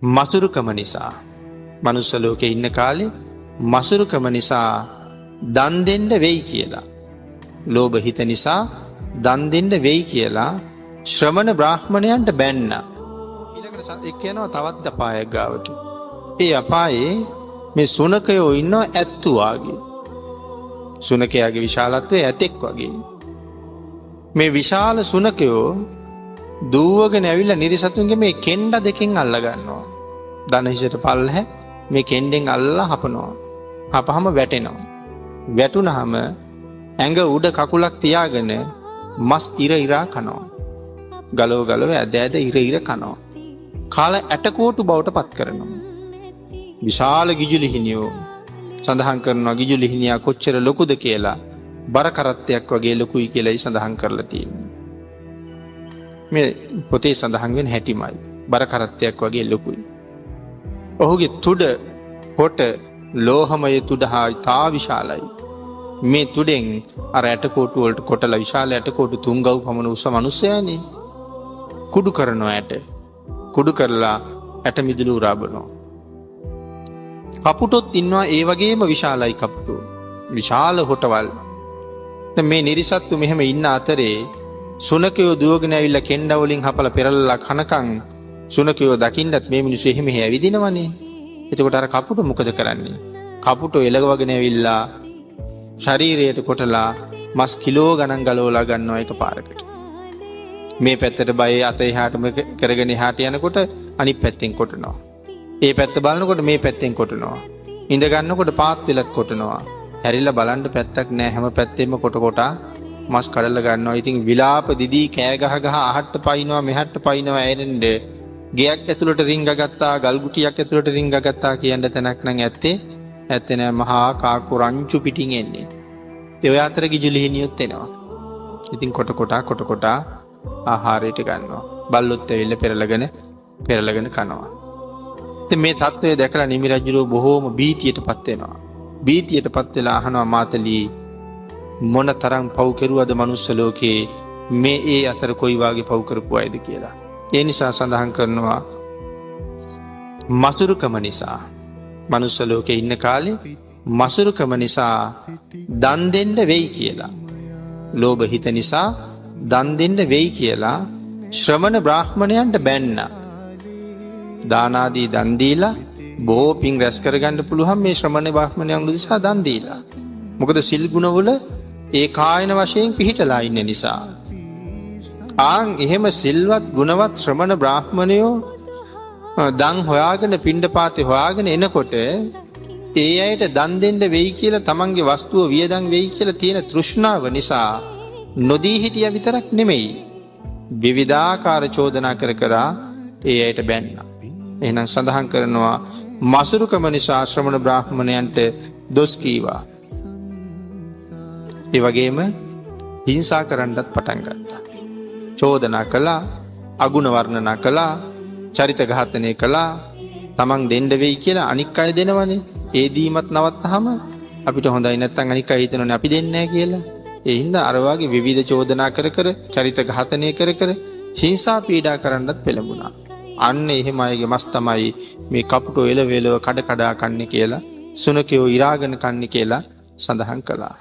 මසුරුකම නිසා මනුස්ස ලෝකේ ඉන්න කාලේ මසුරුකම නිසා දන් දෙන්න වෙයි කියලා. ලෝභ හිත නිසා දන් දෙන්න වෙයි කියලා ශ්‍රමණ බ්‍රාහ්මණයන්ට බැන්න. ඊළඟට එක් යනවා තවත් අපායක් ගාවට. ඒ අපායේ මේ සුනකයෝ ඉන්නවා ඇත්තු වාගේ. සුනකයාගේ විශාලත්වය ඇතෙක් වගේ. මේ විශාල සුනකයෝ දූවගෙන ඇවිල්ලා නිරිසතුන්ගේ මේ කෙන්ඩ දෙකෙන් අල්ලගන්නවා. දනහිසට පල්හැ මේ කෙන්ඩෙන් අල්ලා හපනවා. හපහම වැටෙනවා. වැටුනහම ඇඟ උඩ කකුලක් තියාගෙන මස් ඉර ඉරා කනවා. ගලෝ ගලව ඇද ඇද ඉර ඉර කනවා. කාල ඇටකෝටු බවට පත් කරනවා. විශාල ගිජුලිහිනියෝ සඳහන් කරනවා ගිජුලිහිනියා කොච්චර ලොකුද කියලා බර කරත්තයක් වගේ ලොකුයි කියලායි සඳහන් කරලා තියෙන්නේ. මේ පොතේ සඳහන් වෙන හැටිමයි බර කරත්තයක් වගේ ලොකුයි. ඔහුගේ තුඩ හොට ලෝහමය තුඩ හා තා විශාලයි. මේ තුඩෙන් අර ඇටකෝටු වලට කොටලා විශාල ඇටකෝටු 3 ගව් පමණ උස මිනිසයානේ කුඩු කරනවා ඇට. කුඩු කරලා ඇට මිදුළු උරාබනවා. කපුටොත් ඉන්නවා ඒ වගේම විශාලයි කපුටෝ. විශාල හොටවල්. දැන් මේ නිරිසත්තු මෙහෙම ඉන්න අතරේ සුනකයෝ දුවගෙන ඇවිල්ලා කෙන්ඩ වලින් හපලා පෙරලලා කනකන් සුනකයෝ දකින්නත් මේ මිනිස්සු එහෙම ඇවිදිනවනේ. එතකොට අර කපුට මොකද කරන්නේ? කපුටෝ එළවගෙන ඇවිල්ලා ශරීරයට කොටලා මස් කිලෝ ගණන් ගලවලා ගන්නවා එකපාරකට. මේ පැත්තට බය අත එහාටම කරගෙන එහාට යනකොට අනිත් පැත්තෙන් කොටනවා. ඒ පැත්ත බලනකොට මේ පැත්තෙන් කොටනවා. ඉඳ ගන්නකොට පාත් වෙලත් කොටනවා. හැරිලා බලන්න පැත්තක් නැහැ හැම පැත්තෙම කොට කොටා මස් කඩලා ගන්නවා. ඉතින් විලාප දිදී කෑ ගහ ගහ අහට්ට පයින්නවා මෙහට්ට පයින්නවා ඇරෙන්න ගෙයක් ඇතුළට රිංග ගත්තා ගල් ගුටියක් ඇතුළට රිංග ගත්තා කියන තැනක් නම් ඇත්තේ නෑ මහා කාකු රංචු පිටින් එන්නේ. ඒ අතර ගිජුලිහිනියොත් එනවා. ඉතින් කොට කොටා ආහාරයට ගන්නවා. බල්ලොත් ඇවිල්ලා පෙරලගෙන කනවා. ඉතින් මේ தত্ত্বය දැකලා නිමි රජුරෝ බොහෝම බීතියටපත් වෙනවා. බීතියටපත් වෙලා අහනවා මාතලී මොන තරම් පව් කෙරුවද මනුස්ස ලෝකේ මේ ඒ අතර කොයි වාගේ පව් කරපු අයද කියලා. ඒ නිසා සඳහන් කරනවා මසුරුකම නිසා මනුස්ස ලෝකේ ඉන්න කාලේ මසුරුකම නිසා දන් දෙන්න වෙයි කියලා. ලෝභ හිත නිසා දන් දෙන්න වෙයි කියලා ශ්‍රමණ බ්‍රාහ්මණයන්ට බැන්න. දාන ආදී දන් දීලා බොහෝ පින් රැස් කරගන්න පුළුවන් මේ ශ්‍රමණ බ්‍රාහ්මණයන් නිසා දන් දීලා. මොකද සිල් ගුණවල ඒ කායන වශයෙන් පිහිටලා ඉන්න නිසා. එහෙම සිල්වත් ගුණවත් ශ්‍රමණ බ්‍රාහ්මණයෝ දන් හොයාගෙන පිණ්ඩපාතේ හොයාගෙන එනකොට ඒ අයට දන් දෙන්න වෙයි කියලා තමන්ගේ වස්තුව වියදම් වෙයි කියලා තියෙන තෘෂ්ණාව නිසා නොදී හිටියා විතරක් නෙමෙයි විවිධාකාර චෝදනා කර ඒ අයට බැන්න. එහෙනම් සඳහන් කරනවා මසුරුකම නිසා ශ්‍රමණ බ්‍රාහ්මණයන්ට දොස් කීවා. ඒ වගේම හිංසා කරන්නත් පටන් ගත්තා. චෝදනා කළා, අගුණ වර්ණනා කළා, චරිත ඝාතනය කළා. තමන් දෙන්න වෙයි කියලා අනික් අය දෙනවනේ. ඒ දීමත් නවත්තහම අපිට හොඳයි නැත්නම් අනික් අය හිතනෝනේ අපි දෙන්නේ නැහැ කියලා. ඒ හින්දා අර වාගේ විවිධ චෝදනා කර චරිත ඝාතනය කර හිංසා පීඩා කරන්නත් පෙළඹුණා. අන්න එහෙම අයගේ මස් තමයි මේ කපුටෝ එලවෙලව කඩ කඩා කන්නේ කියලා සුනකයෝ ඉරාගෙන කන්නේ කියලා සඳහන් කළා.